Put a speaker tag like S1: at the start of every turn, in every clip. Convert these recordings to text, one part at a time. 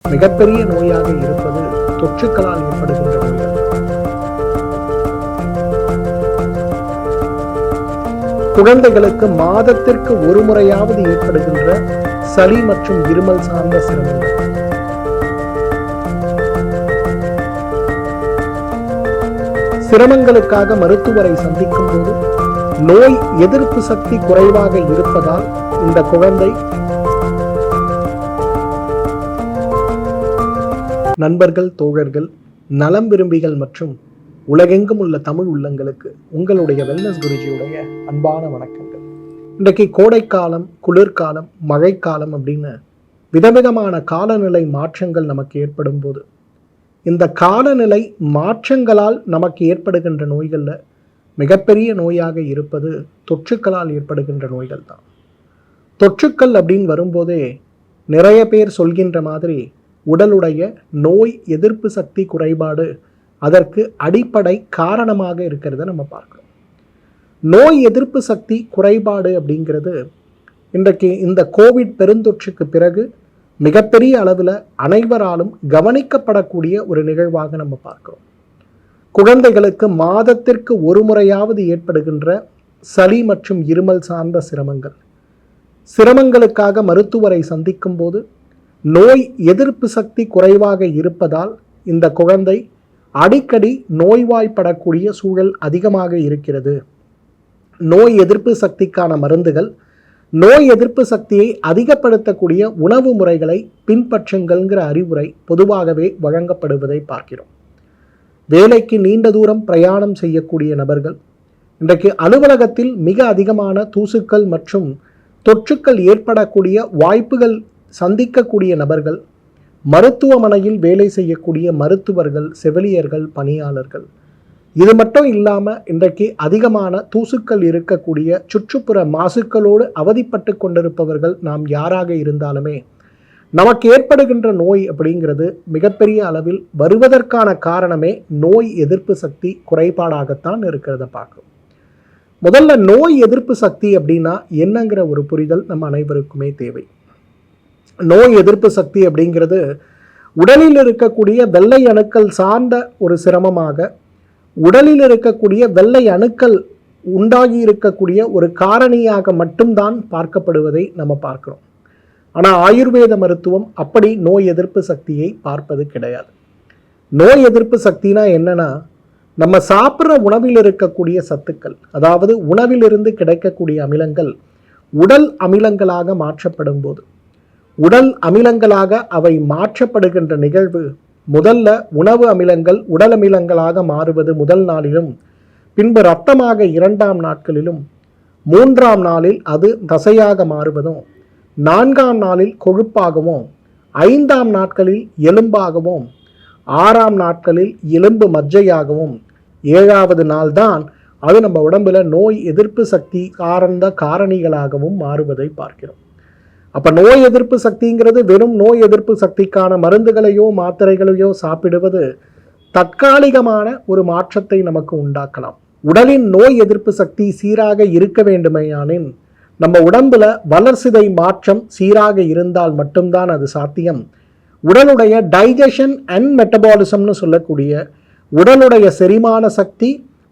S1: மிகப்பெரிய நோயாக இருப்பது தொற்றுக்களால் ஏற்படுகின்ற நோய்கள். குழந்தைகளுக்கு மாதத்திற்கு ஒரு முறையாவது ஏற்படுகின்ற சளி மற்றும் இருமல் சார்ந்த சிரமங்கள். சிரமங்களுக்காக மருத்துவரை சந்திக்கும் போது நோய் எதிர்ப்பு சக்தி குறைவாக இருப்பதால் இந்த குழந்தை நண்பர்கள், தோழர்கள், நலம் விரும்பிகள் மற்றும் உலகெங்கும் உள்ள தமிழ் உள்ளங்களுக்கு உங்களுடைய வெல்னஸ் குருஜியுடைய அன்பான வணக்கங்கள். இன்றைக்கு கோடைக்காலம், குளிர்காலம், மழைக்காலம் அப்படின்னு விதவிதமான காலநிலை மாற்றங்கள் நமக்கு ஏற்படும் போது இந்த காலநிலை மாற்றங்களால் நமக்கு ஏற்படுகின்ற நோய்களில் மிகப்பெரிய நோயாக இருப்பது தொற்றுக்களால் ஏற்படுகின்ற நோய்கள் தான். தொற்றுக்கள் அப்படின்னு வரும்போதே நிறைய பேர் சொல்கின்ற மாதிரி உடலுடைய நோய் எதிர்ப்பு சக்தி குறைபாடு அதற்கு அடிப்படை காரணமாக இருக்கிறத நம்ம பார்க்கிறோம். நோய் எதிர்ப்பு சக்தி குறைபாடு அப்படிங்கிறது இன்றைக்கு இந்த கோவிட் பெருந்தொற்றுக்கு பிறகு மிகப்பெரிய அளவில் அனைவராலும் கவனிக்கப்படக்கூடிய ஒரு நிகழ்வாக நம்ம பார்க்கிறோம். குழந்தைகளுக்கு மாதத்திற்கு ஒரு முறையாவது ஏற்படுகின்ற சளி மற்றும் இருமல் சார்ந்த சிரமங்களுக்காக மருத்துவரை சந்திக்கும் போது நோய் எதிர்ப்பு சக்தி குறைவாக இருப்பதால் இந்த குழந்தை அடிக்கடி நோய்வாய்ப்படக்கூடிய சூழல் அதிகமாக இருக்கிறது. நோய் எதிர்ப்பு சக்திக்கான மருந்துகள், நோய் எதிர்ப்பு சக்தியை அதிகப்படுத்தக்கூடிய உணவு முறைகளை பின்பற்றுங்கள்ங்கிற அறிவுரை பொதுவாகவே வழங்கப்படுவதை பார்க்கிறோம். வேலைக்கு நீண்ட தூரம் பிரயாணம் செய்யக்கூடிய நபர்கள், இன்றைக்கு அலுவலகத்தில் மிக அதிகமான தூசுக்கள் மற்றும் தொற்றுக்கள் ஏற்படக்கூடிய வாய்ப்புகள் சந்திக்கக்கூடிய நபர்கள், மருத்துவமனையில் வேலை செய்யக்கூடிய மருத்துவர்கள், செவிலியர்கள், பணியாளர்கள், இது மட்டும் இல்லாமல் இன்றைக்கு அதிகமான தூசுக்கள் இருக்கக்கூடிய சுற்றுப்புற மாசுக்களோடு அவதிப்பட்டு கொண்டிருப்பவர்கள் நாம் யாராக இருந்தாலுமே நமக்கு ஏற்படுகின்ற நோய் அப்படிங்கிறது மிகப்பெரிய அளவில் வருவதற்கான காரணமே நோய் எதிர்ப்பு சக்தி குறைபாடாகத்தான் இருக்கிறத பார்க்கும். முதல்ல நோய் எதிர்ப்பு சக்தி அப்படின்னா என்னங்கிற ஒரு புரிதல் நம்ம அனைவருக்குமே தேவை. நோய் எதிர்ப்பு சக்தி அப்படிங்கிறது உடலில் இருக்கக்கூடிய வெள்ளை அணுக்கள் சார்ந்த ஒரு சிரமமாக, உடலில் இருக்கக்கூடிய வெள்ளை அணுக்கள் உண்டாகி இருக்கக்கூடிய ஒரு காரணியாக மட்டும்தான் பார்க்கப்படுவதை நம்ம பார்க்கிறோம். ஆனால் ஆயுர்வேத மருத்துவம் அப்படி நோய் எதிர்ப்பு சக்தியை பார்ப்பது கிடையாது. நோய் எதிர்ப்பு சக்தினா என்னன்னா, நம்ம சாப்பிட்ற உணவில் இருக்கக்கூடிய சத்துக்கள், அதாவது உணவிலிருந்து கிடைக்கக்கூடிய அமிலங்கள் உடல் அமிலங்களாக மாற்றப்படும் போது, உடல் அமிலங்களாக அவை மாற்றப்படுகின்ற நிகழ்வு முதல்ல உணவு அமிலங்கள் உடல் அமிலங்களாக மாறுவது முதல் நாளிலும், பின்பு இரத்தமாக 2ஆம் நாட்களிலும், 3ஆம் நாளில் அது தசையாக மாறுவதும், 4ஆம் நாளில் கொழுப்பாகவும், 5ஆம் நாட்களில் எலும்பாகவும், 6ஆம் நாட்களில் எலும்பு மஜ்ஜையாகவும், 7ஆவது நாள் தான் அது நம்ம உடம்புல நோய் எதிர்ப்பு சக்தி சார்ந்த காரணிகளாகவும் மாறுவதை பார்க்கிறோம். அப்ப நோய் எதிர்ப்பு சக்திங்கிறது வெறும் நோய் எதிர்ப்பு சக்திக்கான மருந்துகளையோ மாத்திரைகளையோ சாப்பிடுவது தற்காலிகமான ஒரு மாற்றத்தை நமக்கு உண்டாக்கலாம். உடலின் நோய் எதிர்ப்பு சக்தி சீராக இருக்க வேண்டுமேயானின் நம்ம உடம்புல வளர்சிதை மாற்றம் சீராக இருந்தால் மட்டும்தான் அது சாத்தியம். உடலுடைய டைஜஷன் அண்ட் மெட்டபாலிசம்னு சொல்லக்கூடிய உடலுடைய செரிமான சக்தி,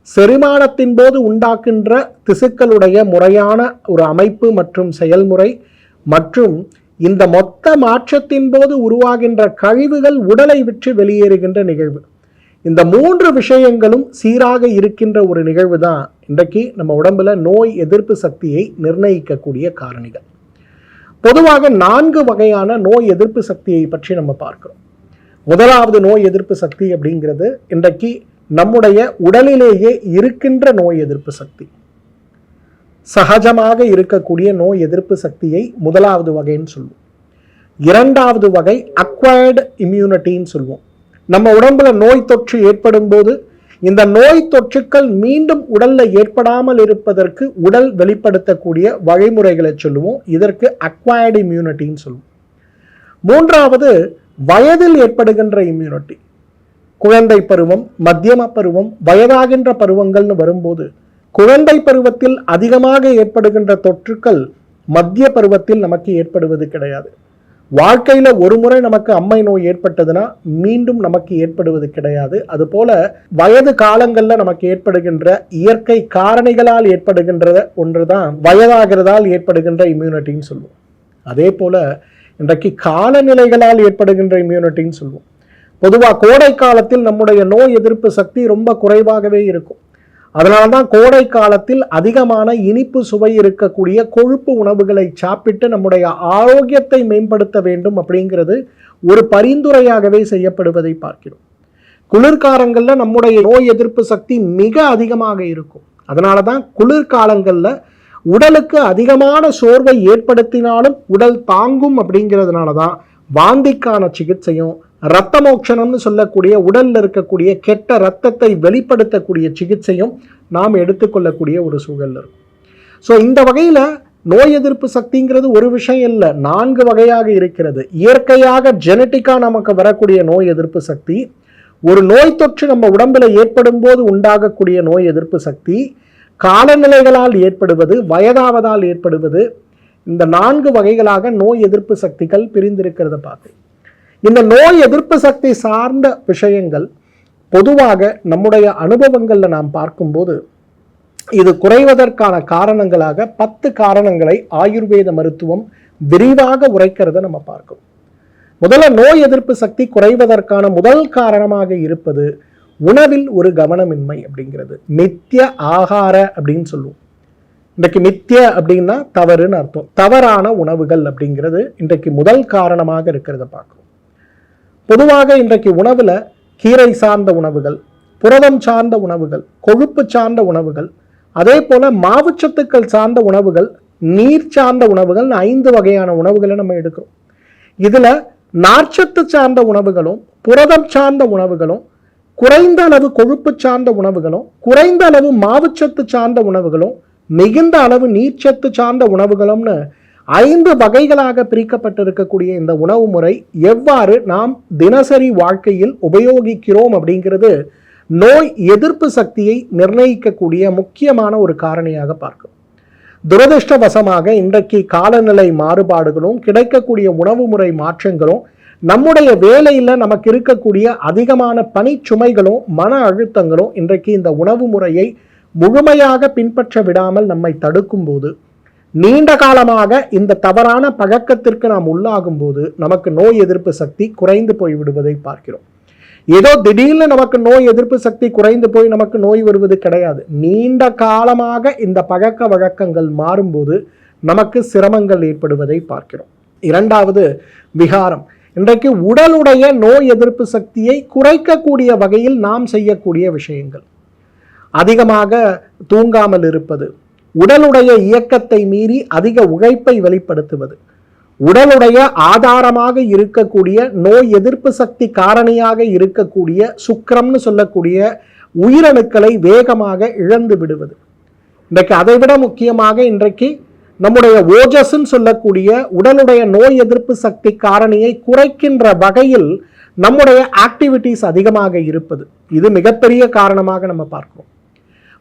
S1: செரிமானத்தின் போது உண்டாக்குகின்ற திசுக்களுடைய முறையான ஒரு அமைப்பு மற்றும் செயல்முறை, மற்றும் இந்த மொத்த மாற்றத்தின் போது உருவாகின்ற கழிவுகள் உடலை விட்டு வெளியேறுகின்ற நிகழ்வு, இந்த 3 விஷயங்களும் சீராக இருக்கின்ற ஒரு நிகழ்வு தான் இன்றைக்கு நம்ம உடம்புல நோய் எதிர்ப்பு சக்தியை நிர்ணயிக்கக்கூடிய காரணிகள். பொதுவாக 4 வகையான நோய் எதிர்ப்பு சக்தியை பற்றி நம்ம பார்க்கிறோம். முதலாவது நோய் எதிர்ப்பு சக்தி அப்படிங்கிறது இன்றைக்கு நம்முடைய உடலிலேயே இருக்கின்ற நோய் எதிர்ப்பு சக்தி, சகஜமாக இருக்கக்கூடிய நோய் எதிர்ப்பு சக்தியை முதலாவது வகைன்னு சொல்லுவோம். 2ஆவது வகை அக்வயர்டு இம்யூனிட்டின்னு சொல்லுவோம். நம்ம உடம்புல நோய் தொற்று ஏற்படும் போது இந்த நோய் தொற்றுக்கள் மீண்டும் உடல்ல ஏற்படாமல் இருப்பதற்கு உடல் வெளிப்படுத்தக்கூடிய வழிமுறைகளை சொல்லுவோம். இதற்கு அக்வயர்டு இம்யூனிட்டின்னு சொல்லுவோம். 3ஆவது வயதில் ஏற்படுகின்ற இம்யூனிட்டி. குழந்தை பருவம், மத்தியம பருவம், வயதாகின்ற பருவங்கள்னு வரும்போது குழந்தை பருவத்தில் அதிகமாக ஏற்படுகின்ற தொற்றுக்கள் மத்திய பருவத்தில் நமக்கு ஏற்படுவது கிடையாது. வாழ்க்கையில ஒரு முறை நமக்கு அம்மை நோய் ஏற்பட்டதுன்னா மீண்டும் நமக்கு ஏற்படுவது கிடையாது. அதுபோல வயது காலங்கள்ல நமக்கு ஏற்படுகின்ற இயற்கை காரணிகளால் ஏற்படுகின்ற ஒன்றுதான் வயதாகிறதால் ஏற்படுகின்ற இம்யூனிட்டின்னு சொல்லுவோம். அதே போல இன்றைக்கு காலநிலைகளால் ஏற்படுகின்ற இம்யூனிட்டின்னு சொல்லுவோம். பொதுவாக கோடை காலத்தில் நம்முடைய நோய் எதிர்ப்பு சக்தி ரொம்ப குறைவாகவே இருக்கும். அதனால்தான் கோடை காலத்தில் அதிகமான இனிப்பு சுவை இருக்கக்கூடிய கொழுப்பு உணவுகளை சாப்பிட்டு நம்முடைய ஆரோக்கியத்தை மேம்படுத்த வேண்டும் அப்படிங்கிறது ஒரு பரிந்துரையாகவே செய்யப்படுவதை பார்க்கிறோம். குளிர்காலங்களில் நம்முடைய நோய் எதிர்ப்பு சக்தி மிக அதிகமாக இருக்கும். அதனால தான் குளிர்காலங்களில் உடலுக்கு அதிகமான சோர்வை ஏற்படுத்தினாலும் உடல் தாங்கும். அப்படிங்கிறதுனால தான் வாந்திக்கான சிகிச்சையும் இரத்த மோட்சணம்னு சொல்லக்கூடிய உடல்ல இருக்கக்கூடிய கெட்ட இரத்தத்தை வெளிப்படுத்தக்கூடிய சிகிச்சையும் நாம் எடுத்துக்கொள்ளக்கூடிய ஒரு சூழல் இருக்கும். ஸோ இந்த வகையில் நோய் எதிர்ப்பு சக்திங்கிறது ஒரு விஷயம் இல்லை, 4 வகையாக இருக்கிறது. இயற்கையாக ஜெனட்டிக்காக நமக்கு வரக்கூடிய நோய் எதிர்ப்பு சக்தி, ஒரு நோய் தொற்று நம்ம உடம்புல ஏற்படும் போது உண்டாகக்கூடிய நோய் எதிர்ப்பு சக்தி, காலநிலைகளால் ஏற்படுவது, வயதாவதால் ஏற்படுவது, இந்த 4 வகைகளாக நோய் எதிர்ப்பு சக்திகள் பிரிந்திருக்கிறத பார்த்து இந்த நோய் எதிர்ப்பு சக்தி சார்ந்த விஷயங்கள் பொதுவாக நம்முடைய அனுபவங்களில் நாம் பார்க்கும்போது இது குறைவதற்கான காரணங்களாக 10 காரணங்களை ஆயுர்வேத மருத்துவம் விரிவாக உரைக்கிறத நம்ம பார்க்கிறோம். முதல்ல நோய் எதிர்ப்பு சக்தி குறைவதற்கான முதல் காரணமாக இருப்பது உணவில் ஒரு கவனமின்மை அப்படிங்கிறது. நித்திய ஆகார அப்படின்னு சொல்லுவோம். இன்றைக்கு நித்திய அப்படின்னா தவறுன்னு அர்த்தம். தவறான உணவுகள் அப்படிங்கிறது இன்றைக்கு முதல் காரணமாக இருக்கிறத பார்க்கிறோம். பொதுவாக இன்றைக்கு உணவுல கீரை சார்ந்த உணவுகள், புரதம் சார்ந்த உணவுகள், கொழுப்பு சார்ந்த உணவுகள், அதே போல மாவுச்சத்துக்கள் சார்ந்த உணவுகள், நீர் சார்ந்த உணவுகள், 5 வகையான உணவுகளை நம்ம எடுக்கிறோம். இதுல நார்ச்சத்து சார்ந்த உணவுகளும் புரதம் சார்ந்த உணவுகளும் குறைந்த அளவு கொழுப்பு சார்ந்த உணவுகளும் குறைந்த அளவு மாவுச்சத்து சார்ந்த உணவுகளும் மிகுந்த அளவு நீர்ச்சத்து சார்ந்த உணவுகளும்னு 5 வகைகளாக பிரிக்கப்பட்டிருக்கக்கூடிய இந்த உணவு முறை எவ்வாறு நாம் தினசரி வாழ்க்கையில் உபயோகிக்கிறோம் அப்படிங்கிறது நோய் எதிர்ப்பு சக்தியை நிர்ணயிக்கக்கூடிய முக்கியமான ஒரு காரணியாக பார்க்கும். துரதிருஷ்டவசமாக இன்றைக்கு காலநிலை மாறுபாடுகளும் கிடைக்கக்கூடிய உணவு முறை மாற்றங்களும் நம்முடைய வேலையில் நமக்கு இருக்கக்கூடிய அதிகமான பணிச்சுமைகளும் மன அழுத்தங்களும் இன்றைக்கு இந்த உணவு முறையை முழுமையாக பின்பற்ற விடாமல் நம்மை தடுக்கும் போது, நீண்ட காலமாக இந்த தவறான பழக்கத்திற்கு நாம் உள்ளாகும் போது நமக்கு நோய் எதிர்ப்பு சக்தி குறைந்து போய் விடுவதை பார்க்கிறோம். ஏதோ திடீர்னு நமக்கு நோய் எதிர்ப்பு சக்தி குறைந்து போய் நமக்கு நோய் வருவது கிடையாது. நீண்ட காலமாக இந்த பழக்க வழக்கங்கள் மாறும்போது நமக்கு சிரமங்கள் ஏற்படுவதை பார்க்கிறோம். இரண்டாவது விகாரம். இன்றைக்கு உடலுடைய நோய் எதிர்ப்பு சக்தியை குறைக்கக்கூடிய வகையில் நாம் செய்யக்கூடிய விஷயங்கள், அதிகமாக தூங்காமல் இருப்பது, உடலுடைய இயக்கத்தை மீறி அதிக உழைப்பை வெளிப்படுத்துவது, உடலுடைய ஆதாரமாக இருக்கக்கூடிய நோய் எதிர்ப்பு சக்தி காரணியாக இருக்கக்கூடிய சுக்கிரம்னு சொல்லக்கூடிய உயிரணுக்களை வேகமாக இழந்து விடுவது. இன்றைக்கு அதைவிட முக்கியமாக இன்றைக்கு நம்முடைய ஓஜஸ்ன்னு சொல்லக்கூடிய உடலுடைய நோய் எதிர்ப்பு சக்தி காரணியை குறைக்கின்ற வகையில் நம்முடைய ஆக்டிவிட்டிஸ் அதிகமாக இருப்பது, இது மிகப்பெரிய காரணமாக நம்ம பார்க்கிறோம்.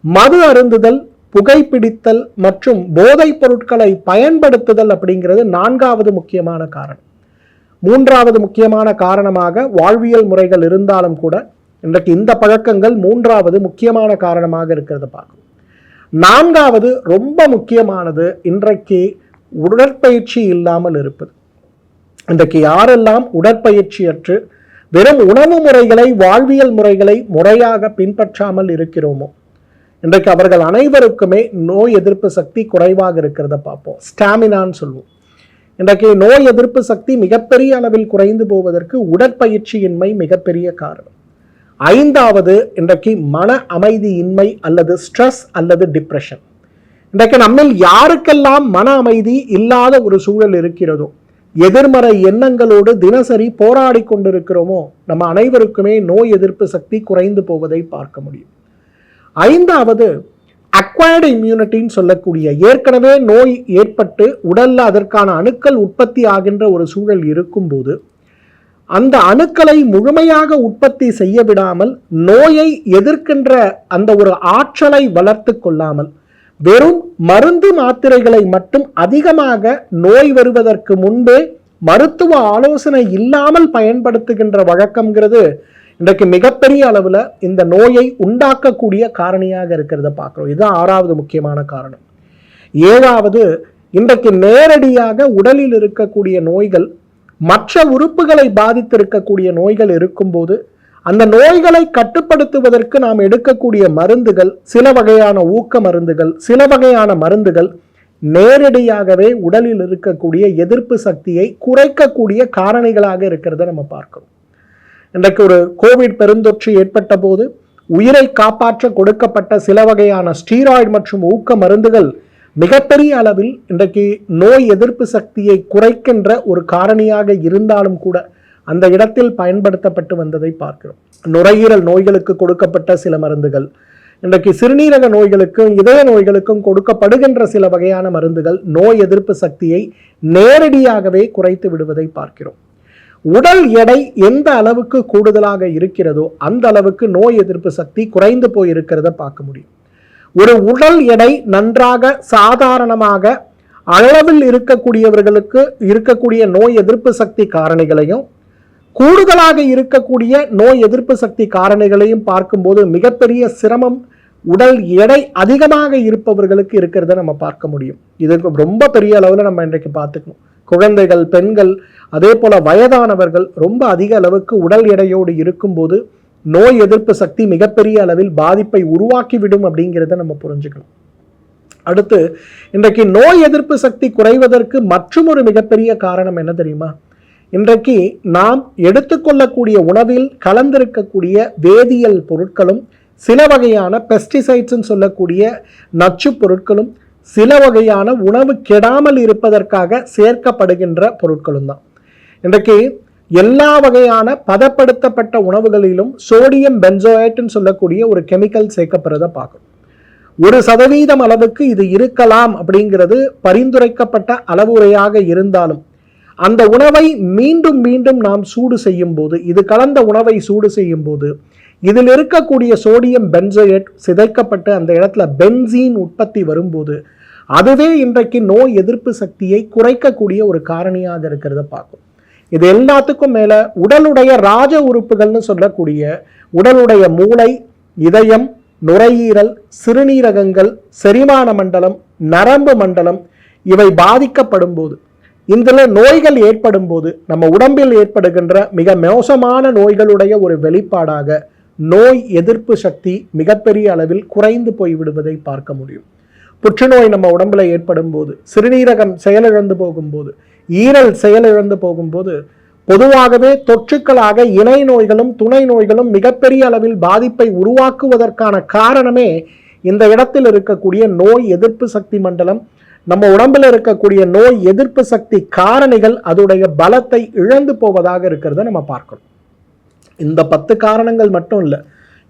S1: மது அருந்துதல், புகைப்பிடித்தல் மற்றும் போதைப் பொருட்களை பயன்படுத்துதல் அப்படிங்கிறது 4வது முக்கியமான காரணம். 3வது முக்கியமான காரணமாக வாழ்வியல் முறைகள் இருந்தாலும் கூட இன்றைக்கு இந்த பழக்கங்கள் 3வது முக்கியமான காரணமாக இருக்கிறத பார்க்கும். 4வது ரொம்ப முக்கியமானது இன்றைக்கு உடற்பயிற்சி இல்லாமல் இருப்பது. இன்றைக்கு யாரெல்லாம் உடற்பயிற்சியற்று வெறும் உணவு முறைகளை, வாழ்வியல் முறைகளை முறையாக பின்பற்றாமல் இருக்கிறோமோ இன்றைக்கு அவர்கள் அனைவருக்குமே நோய் எதிர்ப்பு சக்தி குறைவாக இருக்கிறத பார்ப்போம். ஸ்டாமினான்னு சொல்லுவோம். இன்றைக்கு நோய் எதிர்ப்பு சக்தி மிகப்பெரிய அளவில் குறைந்து போவதற்கு உடற்பயிற்சியின்மை மிகப்பெரிய காரணம். 5வது இன்றைக்கு மன அமைதியின்மை அல்லது ஸ்ட்ரெஸ் அல்லது டிப்ரெஷன். இன்றைக்கு நம்மில் யாருக்கெல்லாம் மன அமைதி இல்லாத ஒரு சூழல் இருக்கிறதோ, எதிர்மறை எண்ணங்களோடு தினசரி போராடி கொண்டிருக்கிறோமோ, நம்ம அனைவருக்குமே நோய் எதிர்ப்பு சக்தி குறைந்து போவதை பார்க்க முடியும். 5வது அக்வயர்டு இம்யூனிட்டின்னு சொல்லக்கூடிய ஏற்கனவே நோய் ஏற்பட்டு உடல்ல அதற்கான அணுக்கள் உற்பத்தி ஆகின்ற ஒரு சூழல் இருக்கும்போது அந்த அணுக்களை முழுமையாக உற்பத்தி செய்ய விடாமல் நோயை எதிர்க்கின்ற அந்த ஒரு ஆற்றலை வளர்த்து கொள்ளாமல் வெறும் மருந்து மாத்திரைகளை மட்டும் அதிகமாக நோய் வருவதற்கு முன்பே மருத்துவ ஆலோசனை இல்லாமல் பயன்படுத்துகின்ற வழக்கம்ங்கிறது இன்றைக்கு மிகப்பெரிய அளவில் இந்த நோயை உண்டாக்கக்கூடிய காரணியாக இருக்கிறத பார்க்குறோம். இதுதான் 6வது முக்கியமான காரணம். 7வது, இன்றைக்கு நேரடியாக உடலில் இருக்கக்கூடிய நோய்கள், மற்ற உறுப்புகளை பாதித்திருக்கக்கூடிய நோய்கள் இருக்கும்போது அந்த நோய்களை கட்டுப்படுத்துவதற்கு நாம் எடுக்கக்கூடிய மருந்துகள், சில வகையான ஊக்க மருந்துகள், சில வகையான மருந்துகள் நேரடியாகவே உடலில் இருக்கக்கூடிய எதிர்ப்பு சக்தியை குறைக்கக்கூடிய காரணிகளாக இருக்கிறத நம்ம பார்க்கிறோம். இன்றைக்கு ஒரு கோவிட் பெருந்தொற்று ஏற்பட்ட போது உயிரை காப்பாற்ற கொடுக்கப்பட்ட சில வகையான ஸ்டீராய்டு மற்றும் ஊக்க மருந்துகள் மிகப்பெரிய அளவில் இன்றைக்கு நோய் எதிர்ப்பு சக்தியை குறைக்கின்ற ஒரு காரணியாக இருந்தாலும் கூட அந்த இடத்தில் பயன்படுத்தப்பட்டு வந்ததை பார்க்கிறோம். நுரையீரல் நோய்களுக்கு கொடுக்கப்பட்ட சில மருந்துகள், இன்றைக்கு சிறுநீரக நோய்களுக்கும் இதய நோய்களுக்கும் கொடுக்கப்படுகின்ற சில வகையான மருந்துகள் நோய் எதிர்ப்பு சக்தியை நேரடியாகவே குறைத்து விடுவதை பார்க்கிறோம். உடல் எடை எந்த அளவுக்கு கூடுதலாக இருக்கிறதோ அந்த அளவுக்கு நோய் எதிர்ப்பு சக்தி குறைந்து போயிருக்கிறத பார்க்க முடியும். ஒரு உடல் எடை நன்றாக சாதாரணமாக அளவில் இருக்கக்கூடியவர்களுக்கு இருக்கக்கூடிய நோய் எதிர்ப்பு சக்தி காரணிகளையும் கூடுதலாக இருக்கக்கூடிய நோய் எதிர்ப்பு சக்தி காரணிகளையும் பார்க்கும்போது மிகப்பெரிய சிரமம் உடல் எடை அதிகமாக இருப்பவர்களுக்கு இருக்கிறத நம்ம பார்க்க முடியும். இதுக்கு ரொம்ப பெரிய அளவில் நம்ம இன்றைக்கு பார்த்துக்கணும். குழந்தைகள், பெண்கள், அதே போல வயதானவர்கள் ரொம்ப அதிக அளவுக்கு உடல் எடையோடு இருக்கும்போது நோய் எதிர்ப்பு சக்தி மிகப்பெரிய அளவில் பாதிப்பை உருவாக்கிவிடும் அப்படிங்கிறத நம்ம புரிஞ்சுக்கணும். அடுத்து, இன்றைக்கு நோய் எதிர்ப்பு சக்தி குறைவதற்கு மற்றும் ஒரு மிகப்பெரிய காரணம் என்ன தெரியுமா? இன்றைக்கு நாம் எடுத்துக்கொள்ளக்கூடிய உணவில் கலந்திருக்கக்கூடிய வேதியியல் பொருட்களும், சில வகையான பெஸ்டிசைட்ஸ் சொல்லக்கூடிய நச்சு பொருட்களும், சில வகையான உணவு கெடாமல் இருப்பதற்காக சேர்க்கப்படுகின்ற பொருட்களும் தான். இன்றைக்கு எல்லா வகையான பதப்படுத்தப்பட்ட உணவுகளிலும் சோடியம் பென்சோயேட்னு சொல்லக்கூடிய ஒரு கெமிக்கல் சேர்க்கப்படுறத பார்க்கணும். 1% அளவுக்கு இது இருக்கலாம் அப்படிங்கிறது பரிந்துரைக்கப்பட்ட அளவுரையாக இருந்தாலும் அந்த உணவை மீண்டும் மீண்டும் நாம் சூடு செய்யும் போது, இது கலந்த உணவை சூடு செய்யும் போது இதில் இருக்கக்கூடிய சோடியம் பென்சோயேட் சிதைக்கப்பட்டு அந்த இடத்துல பென்சீன் உற்பத்தி வரும்போது அதுவே இன்றைக்கு நோய் எதிர்ப்பு சக்தியை குறைக்கக்கூடிய ஒரு காரணியாக இருக்கிறத பார்க்கும். இது எல்லாத்துக்கும் மேல உடலுடைய ராஜ உறுப்புகள்னு சொல்லக்கூடிய உடலுடைய மூளை, இதயம், நுரையீரல், சிறுநீரகங்கள், செரிமான மண்டலம், நரம்பு மண்டலம் இவை பாதிக்கப்படும் போது, இந்த நோய்கள் ஏற்படும் போது நம்ம உடம்பில் ஏற்படுகின்ற மிக மோசமான நோய்களுடைய ஒரு வெளிப்பாடாக நோய் எதிர்ப்பு சக்தி மிகப்பெரிய அளவில் குறைந்து போய்விடுவதை பார்க்க முடியும். புற்றுநோய் நம்ம உடம்புல ஏற்படும் போது, சிறுநீரகம் செயலிழந்து போகும்போது, ஈரல் செயலிழந்து போகும்போது பொதுவாகவே தொற்றுக்களாக இணை நோய்களும் துணை நோய்களும் மிகப்பெரிய அளவில் பாதிப்பை உருவாக்குவதற்கான காரணமே இந்த இடத்தில் இருக்கக்கூடிய நோய் எதிர்ப்பு சக்தி மண்டலம், நம்ம உடம்பில் இருக்கக்கூடிய நோய் எதிர்ப்பு சக்தி காரணிகள் அதோடைய பலத்தை இழந்து போவதாக இருக்கிறத நம்ம பார்க்கணும். இந்த 10 காரணங்கள் மட்டும் இல்லை,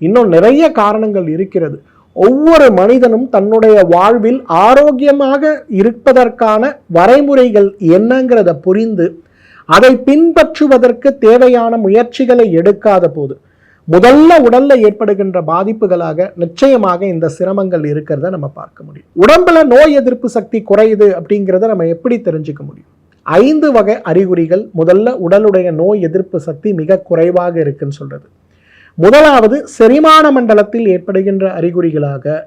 S1: இன்னும் நிறைய காரணங்கள் இருக்கிறது. ஒவ்வொரு மனிதனும் தன்னுடைய வாழ்வில் ஆரோக்கியமாக இருப்பதற்கான வரைமுறைகள் என்னங்கிறத புரிந்து அதை பின்பற்றுவதற்கு தேவையான முயற்சிகளை எடுக்காத போது முதல்ல உடல்ல ஏற்படுகின்ற பாதிப்புகளாக நிச்சயமாக இந்த சிரமங்கள் இருக்கிறத நம்ம பார்க்க முடியும். உடம்புல நோய் எதிர்ப்பு சக்தி குறையுது அப்படிங்கிறத நம்ம எப்படி தெரிஞ்சுக்க முடியும்? 5 வகை அறிகுறிகள் முதல்ல உடலுடைய நோய் எதிர்ப்பு சக்தி மிக குறைவாக இருக்குன்னு சொல்றது. முதலாவது, செரிமான மண்டலத்தில் ஏற்படுகின்ற அறிகுறிகளாக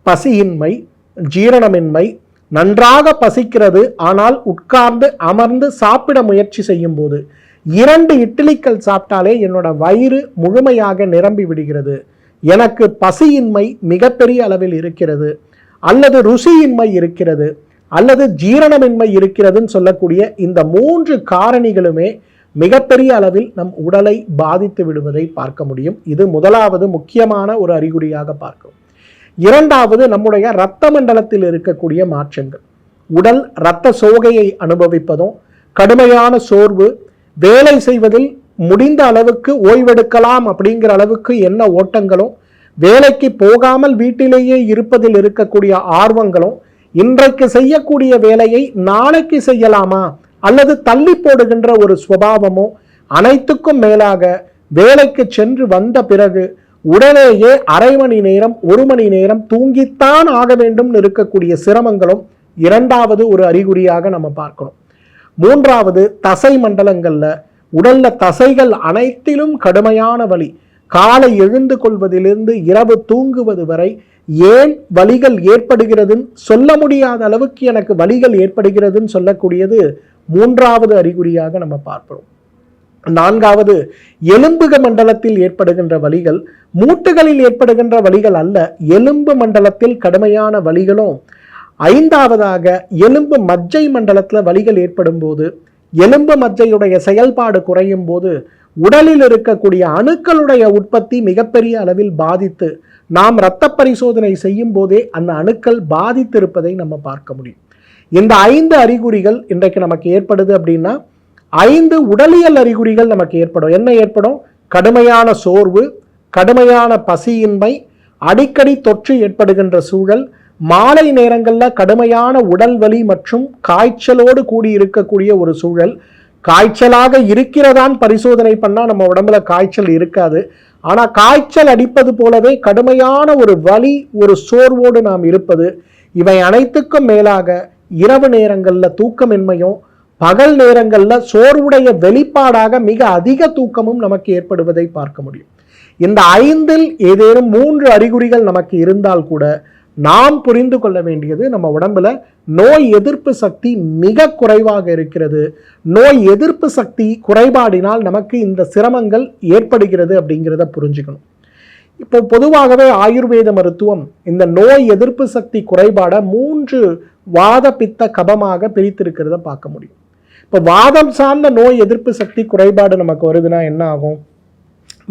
S1: பசியின்மை, ஜீரணமின்மை, நன்றாக பசிக்கிறது ஆனால் உட்கார்ந்து அமர்ந்து சாப்பிட முயற்சி செய்யும் போது 2 இட்லிகள் சாப்பிட்டாலே என்னோட வயிறு முழுமையாக நிரம்பி விடுகிறது, எனக்கு பசியின்மை மிகப்பெரிய அளவில் இருக்கிறது, அல்லது ருசியின்மை இருக்கிறது, அல்லது ஜீரணமின்மை இருக்கிறதுன்னு சொல்லக்கூடிய இந்த 3 காரணிகளுமே மிகப்பெரிய அளவில் நம் உடலை பாதித்து விடுவதை பார்க்க முடியும். இது முதலாவது முக்கியமான ஒரு அறிகுறியாக பார்க்கும். இரண்டாவது, நம்முடைய இரத்த மண்டலத்தில் இருக்கக்கூடிய மாற்றங்கள். உடல் இரத்த சோகையை அனுபவிப்பதும், கடுமையான சோர்வு, வேலை செய்வதில் முடிந்த அளவுக்கு ஓய்வெடுக்கலாம் அப்படிங்கிற அளவுக்கு என்ன ஓட்டங்களும், வேலைக்கு போகாமல் வீட்டிலேயே இருப்பதில் இருக்கக்கூடிய ஆர்வங்களும், இன்றைக்கு செய்யக்கூடிய வேலையை நாளைக்கு செய்யலாமா அல்லது தள்ளி போடுகின்ற ஒரு சுபாவமோ, அனைத்துக்கும் மேலாக வேலைக்கு சென்று வந்த பிறகு உடனேயே அரை மணி நேரம் 1 மணி நேரம் தூங்கித்தான் ஆக வேண்டும் இருக்கக்கூடிய சிரமங்களும் இரண்டாவது ஒரு அறிகுறியாக நம்ம பார்க்கணும். மூன்றாவது தசை மண்டலங்கள்ல உடல்ல தசைகள் அனைத்திலும் கடுமையான வலி, காலை எழுந்து கொள்வதிலிருந்து இரவு தூங்குவது வரை ஏன் வலிகள் ஏற்படுகிறதுன்னு சொல்ல முடியாத அளவுக்கு எனக்கு வலிகள் ஏற்படுகிறதுன்னு சொல்லக்கூடியது மூன்றாவது அறிகுறியாக நம்ம பார்க்கிறோம். நான்காவது எலும்புக மண்டலத்தில் ஏற்படுகின்ற வலிகள் மூட்டுகளில் ஏற்படுகின்ற வலிகள் அல்ல, எலும்பு மண்டலத்தில் கடுமையான வலிகளும். ஐந்தாவதாக எலும்பு மஜ்ஜை மண்டலத்தில் வலிகள் ஏற்படும் போது, எலும்பு மஜ்ஜையுடைய செயல்பாடு குறையும் போது உடலில் இருக்கக்கூடிய அணுக்களுடைய உற்பத்தி மிகப்பெரிய அளவில் பாதித்து நாம் இரத்த பரிசோதனை செய்யும் போதே அந்த அணுக்கள் பாதித்திருப்பதை நம்ம பார்க்க முடியும். இந்த 5 அறிகுறிகள் இன்றைக்கு நமக்கு ஏற்படுது அப்படின்னா 5 உடலியல் அறிகுறிகள் நமக்கு ஏற்படும். என்ன ஏற்படும்? கடுமையான சோர்வு, கடுமையான பசியின்மை, அடிக்கடி தொற்று ஏற்படுகின்ற சூழல், மாலை நேரங்களில் கடுமையான உடல் வலி மற்றும் காய்ச்சலோடு கூடி இருக்கக்கூடிய ஒரு சூழல். காய்ச்சலாக இருக்கிறதான் பரிசோதனை பண்ணால் நம்ம உடம்புல காய்ச்சல் இருக்காது. ஆனால் காய்ச்சல் அடிப்பது போலவே கடுமையான ஒரு வலி, ஒரு சோர்வோடு நாம் இருப்பது. இவை அனைத்துக்கும் மேலாக இரவு நேரங்களில் தூக்கமின்மையும், பகல் நேரங்களில் சோர்வுடைய வெளிப்பாடாக மிக அதிக தூக்கமும் நமக்கு ஏற்படுவதை பார்க்க முடியும். இந்த 5இல் ஏதேனும் 3 அறிகுறிகள் நமக்கு இருந்தால் கூட நாம் புரிந்து கொள்ள வேண்டியது நம்ம உடம்புல நோய் எதிர்ப்பு சக்தி மிக குறைவாக இருக்கிறது. நோய் எதிர்ப்பு சக்தி குறைபாடினால் நமக்கு இந்த சிரமங்கள் ஏற்படுகிறது அப்படிங்கிறத புரிஞ்சுக்கணும். இப்போ பொதுவாகவே ஆயுர்வேத மருத்துவம் இந்த நோய் எதிர்ப்பு சக்தி குறைபாடை 3 வாத பித்த கபமாக பிரித்திருக்கிறத பார்க்க முடியும். இப்போ வாதம் சார்ந்த நோய் எதிர்ப்பு சக்தி குறைபாடு நமக்கு வருதுன்னா என்ன ஆகும்?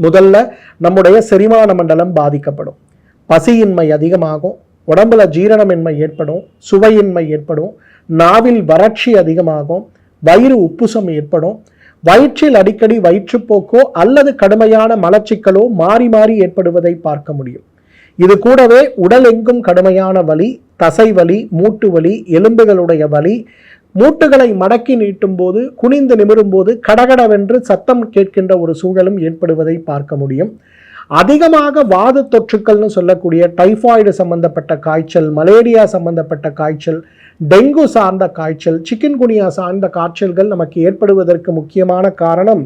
S1: முதல்ல நம்முடைய செரிமான மண்டலம் பாதிக்கப்படும், பசியின்மை அதிகமாகும், உடம்புல ஜீரணமின்மை ஏற்படும், சுவையின்மை ஏற்படும், நாவில் வறட்சி அதிகமாகும், வயிறு உப்புசம் ஏற்படும், வயிற்றில் அடிக்கடி வயிற்றுப்போக்கோ அல்லது கடுமையான மலச்சிக்கலோ மாறி மாறி ஏற்படுவதை பார்க்க முடியும். இது கூடவே உடல் எங்கும் கடுமையான வலி, தசை வலி, மூட்டு வலி, எலும்புகளுடைய வலி, மூட்டுகளை மடக்கி நீட்டும் போது, குனிந்து நிமிரும் போது கடகடவென்று சத்தம் கேட்கின்ற ஒரு சூழலும் ஏற்படுவதை பார்க்க முடியும். அதிகமாக வாத தொற்றுக்கள்னு சொல்லக்கூடிய டைஃபாய்டு சம்பந்தப்பட்ட காய்ச்சல், மலேரியா சம்பந்தப்பட்ட காய்ச்சல், டெங்கு சார்ந்த காய்ச்சல், சிக்கன்குனியா சார்ந்த காய்ச்சல்கள் நமக்கு ஏற்படுவதற்கு முக்கியமான காரணம்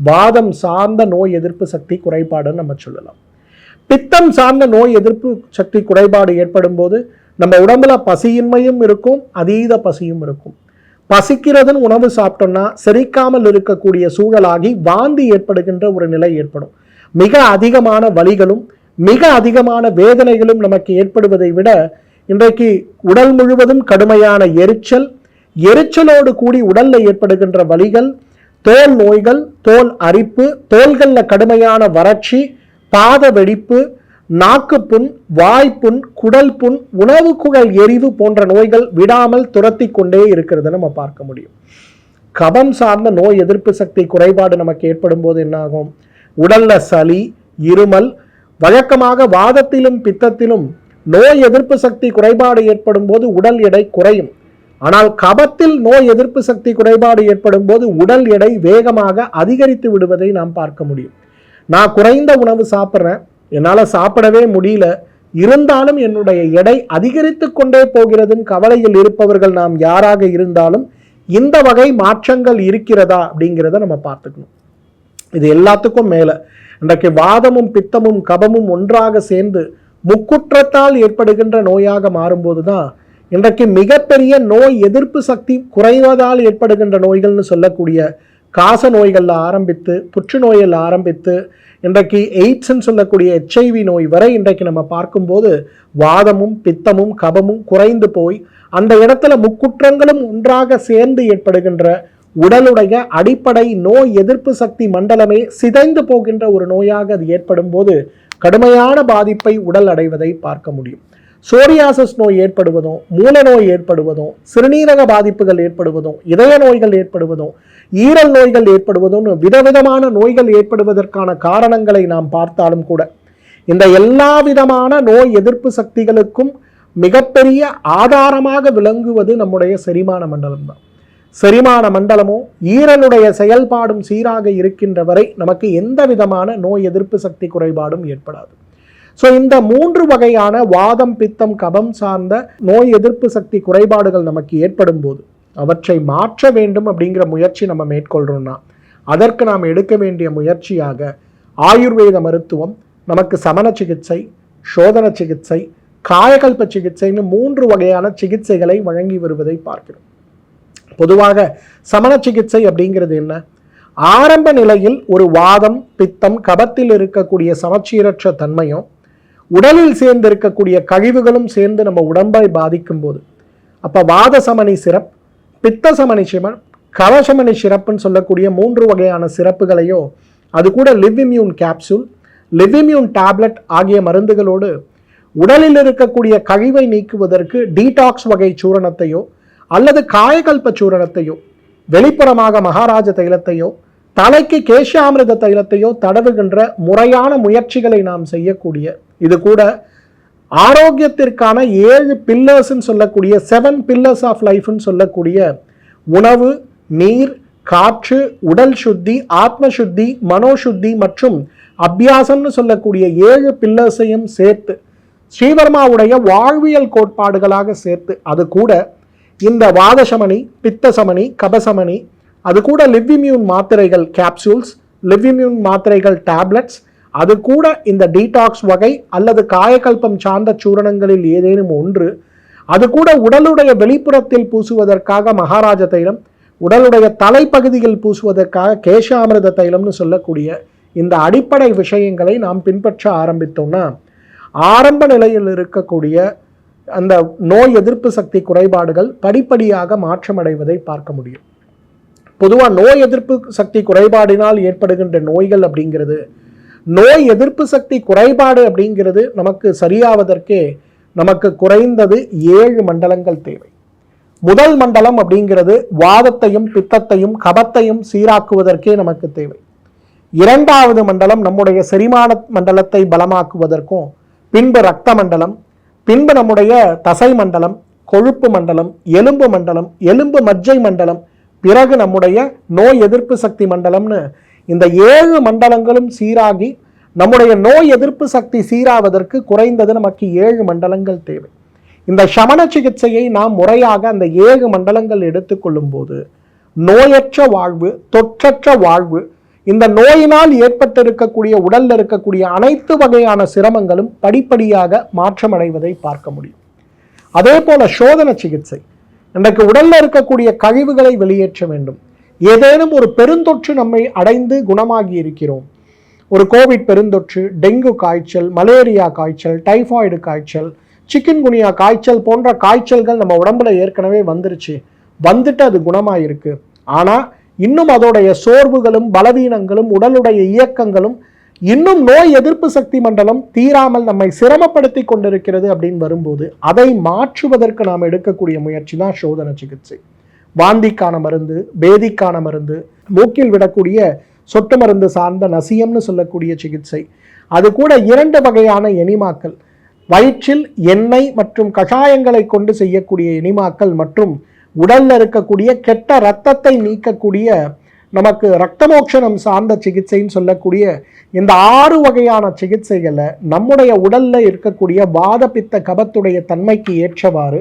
S1: வாதம் சார்ந்த நோய் எதிர்ப்பு சக்தி குறைபாடுன்னு நம்ம சொல்லலாம். பித்தம் சார்ந்த நோய் எதிர்ப்பு சக்தி குறைபாடு ஏற்படும் போது நம்ம உடம்புல பசியின்மையும் இருக்கும், அதீத பசியும் இருக்கும். பசிக்கிறதுன்னு உணவு சாப்பிட்டோம்னா செரிக்காமல் இருக்கக்கூடிய சூழலாகி வாந்தி ஏற்படுகின்ற ஒரு நிலை ஏற்படும். மிக அதிகமான வலிகளும் மிக அதிகமான வேதனைகளும் நமக்கு ஏற்படுவதை விட இன்றைக்கு உடல் முழுவதும் கடுமையான எரிச்சலோடு கூடி உடல்ல ஏற்படுகின்ற வலிகள், தோல் நோய்கள், தோல் அரிப்பு, தோள்களில் கடுமையான வறட்சி, பாத வெடிப்பு, நாக்குப்புண், வாய்ப்புண், குடல் புண், உணவு குழல் எரிவு போன்ற நோய்கள் விடாமல் துரத்தி கொண்டே இருக்கிறத நம்ம பார்க்க முடியும். கபம் சார்ந்த நோய் எதிர்ப்பு சக்தி குறைபாடு நமக்கு ஏற்படும் போது என்ன ஆகும்? உடல்ல சளி, இருமல், வழக்கமாக வாதத்திலும் பித்தத்திலும் நோய் எதிர்ப்பு சக்தி குறைபாடு ஏற்படும் போது உடல் எடை குறையும். ஆனால் கபத்தில் நோய் எதிர்ப்பு சக்தி குறைபாடு ஏற்படும் போது உடல் எடை வேகமாக அதிகரித்து விடுவதை நாம் பார்க்க முடியும். நான் குறைந்த உணவு சாப்பிட்றேன், என்னால் சாப்பிடவே முடியல, இருந்தாலும் என்னுடைய எடை அதிகரித்து கொண்டே போகிறதுன்னு கவலையில் இருப்பவர்கள் நாம் யாராக இருந்தாலும் இந்த வகை மாற்றங்கள் இருக்கிறதா அப்படிங்கிறத நம்ம பார்த்துக்கணும். இது எல்லாத்துக்கும் மேல இன்றைக்கு வாதமும் பித்தமும் கபமும் ஒன்றாக சேர்ந்து முக்குற்றத்தால் ஏற்படுகின்ற நோயாக மாறும்போதுதான் இன்றைக்கு மிகப்பெரிய நோய் எதிர்ப்பு சக்தி குறைவதால் ஏற்படுகின்ற நோய்கள்னு சொல்லக்கூடிய காச நோய்களில் ஆரம்பித்து, புற்றுநோயில் ஆரம்பித்து, இன்றைக்கு எய்ட்ஸ்ன்னு சொல்லக்கூடிய HIV நோய் வரை இன்றைக்கு நம்ம பார்க்கும்போது வாதமும் பித்தமும் கபமும் குறைந்து போய் அந்த இடத்துல முக்குற்றங்களும் ஒன்றாக சேர்ந்து ஏற்படுகின்ற உடலுடைய அடிப்படை நோய் எதிர்ப்பு சக்தி மண்டலமே சிதைந்து போகின்ற ஒரு நோயாக அது ஏற்படும் போது கடுமையான பாதிப்பை உடல் அடைவதை பார்க்க முடியும். சோரியாசிஸ் நோய் ஏற்படுவதும், மூல நோய் ஏற்படுவதும், சிறுநீரக பாதிப்புகள் ஏற்படுவதும், இதய நோய்கள் ஏற்படுவதும், ஈரல் நோய்கள் ஏற்படுவதும், விதவிதமான நோய்கள் ஏற்படுவதற்கான காரணங்களை நாம் பார்த்தாலும் கூட இந்த எல்லா விதமான நோய் எதிர்ப்பு சக்திகளுக்கும் மிகப்பெரிய ஆதாரமாக விளங்குவது நம்முடைய செரிமான மண்டலம் தான். செரிமான மண்டலமும் ஈரலுடைய செயல்பாடும் சீராக இருக்கின்ற வரை நமக்கு எந்த விதமான நோய் எதிர்ப்பு சக்தி குறைபாடும் ஏற்படாது. ஸோ இந்த 3 வகையான வாதம், பித்தம், கபம் சார்ந்த நோய் எதிர்ப்பு சக்தி குறைபாடுகள் நமக்கு ஏற்படும் போது அவற்றை மாற்ற வேண்டும் அப்படிங்கிற முயற்சி நம்ம மேற்கொள்கிறோம்னா அதற்கு நாம் எடுக்க வேண்டிய முயற்சியாக ஆயுர்வேத மருத்துவம் நமக்கு சமண சிகிச்சை, சோதன சிகிச்சை, காயகல்ப சிகிச்சைன்னு 3 வகையான சிகிச்சைகளை வழங்கி வருவதை பார்க்கிறோம். பொதுவாக சமண சிகிச்சை அப்படிங்கிறது என்ன? ஆரம்ப நிலையில் ஒரு வாதம், பித்தம், கபத்தில் இருக்கக்கூடிய சமச்சீரற்ற தன்மையும் உடலில் சேர்ந்து இருக்கக்கூடிய கழிவுகளும் சேர்ந்து நம்ம உடம்பை பாதிக்கும் போது அப்போ வாத சமணி சிறப், பித்த சமணி சிரப், கவசமணி சிறப்புன்னு சொல்லக்கூடிய 3 வகையான சிறப்புகளையோ அது கூட live immune capsule, live immune tablet ஆகிய மருந்துகளோடு உடலில் இருக்கக்கூடிய கழிவை நீக்குவதற்கு டீடாக்ஸ் வகை சூரணத்தையோ அல்லது காயகல்ப சூரணத்தையோ, வெளிப்புறமாக மகாராஜ தைலத்தையோ, தலைக்கு கேஷாமிருத தைலத்தையோ தடவுகின்ற முறையான முயற்சிகளை நாம் செய்யக்கூடிய, இது கூட ஆரோக்கியத்திற்கான 7 பில்லர்ஸ்ன்னு சொல்லக்கூடிய 7 பில்லர்ஸ் ஆஃப் லைஃப்னு சொல்லக்கூடிய உணவு, நீர், காற்று, உடல் சுத்தி, ஆத்ம சுத்தி, மனோசுத்தி மற்றும் அபியாசம்னு சொல்லக்கூடிய 7 பில்லர்ஸையும் சேர்த்து ஸ்ரீவர்மாவுடைய வாழ்வியல் கோட்பாடுகளாக சேர்த்து அது கூட இந்த வாதசமணி, பித்த சமணி, கபசமணி, அது கூட லிவ் இம்யூன் மாத்திரைகள் கேப்சூல்ஸ், லிவ் இம்யூன் மாத்திரைகள் டேப்லெட்ஸ், அது கூட இந்த டீடாக்ஸ் வகை அல்லது காயகல்பம் சார்ந்த சூரணங்களில் ஏதேனும் ஒன்று, அது கூட உடலுடைய வெளிப்புறத்தில் பூசுவதற்காக மகாராஜ தைலம், உடலுடைய தலைப்பகுதியில் பூசுவதற்காக கேஷாமிருத தைலம்னு சொல்லக்கூடிய இந்த அடிப்படை விஷயங்களை நாம் பின்பற்ற ஆரம்பித்தோம்னா ஆரம்ப நிலையில் இருக்கக்கூடிய அந்த நோய் எதிர்ப்பு சக்தி குறைபாடுகள் படிப்படியாக மாற்றமடைவதை பார்க்க முடியும். பொதுவாக நோய் எதிர்ப்பு சக்தி குறைபாடினால் ஏற்படுகின்ற நோய்கள் அப்படிங்கிறது, நோய் எதிர்ப்பு சக்தி குறைபாடு அப்படிங்கிறது நமக்கு சரியாவதற்கே நமக்கு குறைந்தது 7 மண்டலங்கள் தேவை. முதல் மண்டலம் அப்படிங்கிறது வாதத்தையும் பித்தத்தையும் கபத்தையும் சீராக்குவதற்கே நமக்கு தேவை. இரண்டாவது மண்டலம் நம்முடைய செரிமான மண்டலத்தை பலமாக்குவதற்கும், பின்பு இரத்த மண்டலம், பின்பு நம்முடைய தசை மண்டலம், கொழுப்பு மண்டலம், எலும்பு மண்டலம், எலும்பு மஜ்ஜை மண்டலம், பிறகு நம்முடைய நோய் எதிர்ப்பு சக்தி மண்டலம்னு இந்த 7 மண்டலங்களும் சீராகி நம்முடைய நோய் எதிர்ப்பு சக்தி சீராவதற்கு குறைந்தது நமக்கு 7 மண்டலங்கள் தேவை. இந்த சமண சிகிச்சையை நாம் முறையாக அந்த 7 மண்டலங்கள் எடுத்துக்கொள்ளும் போது நோயற்ற வாழ்வு, தொற்றற்ற வாழ்வு, இந்த நோயினால் ஏற்பட்டிருக்கக்கூடிய உடல்ல இருக்கக்கூடிய அனைத்து வகையான சிரமங்களும் படிப்படியாக மாற்றமடைவதை பார்க்க முடியும். அதே போல சோதன சிகிச்சை, இன்றைக்கு உடல்ல இருக்கக்கூடிய கழிவுகளை வெளியேற்ற வேண்டும். ஏதேனும் ஒரு பெருந்தொற்று நம்மை அடைந்து குணமாகி இருக்கிறோம், ஒரு கோவிட் பெருந்தொற்று, டெங்கு காய்ச்சல், மலேரியா காய்ச்சல், டைஃபாய்டு காய்ச்சல், சிக்கன்குனியா காய்ச்சல் போன்ற காய்ச்சல்கள் நம்ம உடம்புல ஏற்கனவே வந்துட்டு அது குணமாயிருக்கு. ஆனால் இன்னும் அதோடைய சோர்வுகளும் பலவீனங்களும் உடலுடைய இயக்கங்களும் இன்னும் நோய் எதிர்ப்பு சக்தி மண்டலம் தீராமல் நம்மை சிரமப்படுத்தி கொண்டிருக்கிறது அப்படின்னு வரும்போது அதை மாற்றுவதற்கு நாம் எடுக்கக்கூடிய முயற்சி தான் சோதன சிகிச்சை. வாந்திக்கான மருந்து, பேதிக்கான மருந்து, மூக்கில் விடக்கூடிய சொட்டு மருந்து சார்ந்த நசியம்னு சொல்லக்கூடிய சிகிச்சை, அது கூட 2 வகையான எனிமாக்கள், வயிற்றில் எண்ணெய் மற்றும் கஷாயங்களை கொண்டு செய்யக்கூடிய எனிமாக்கள் மற்றும் உடல்ல இருக்கக்கூடிய கெட்ட இரத்தத்தை நீக்கக்கூடிய நமக்கு இரத்தமோட்சணம் சார்ந்த சிகிச்சைன்னு சொல்லக்கூடிய இந்த 6 வகையான சிகிச்சைகளை நம்முடைய உடல்ல இருக்கக்கூடிய வாத பித்த கபத்துடைய தன்மைக்கு ஏற்றவாறு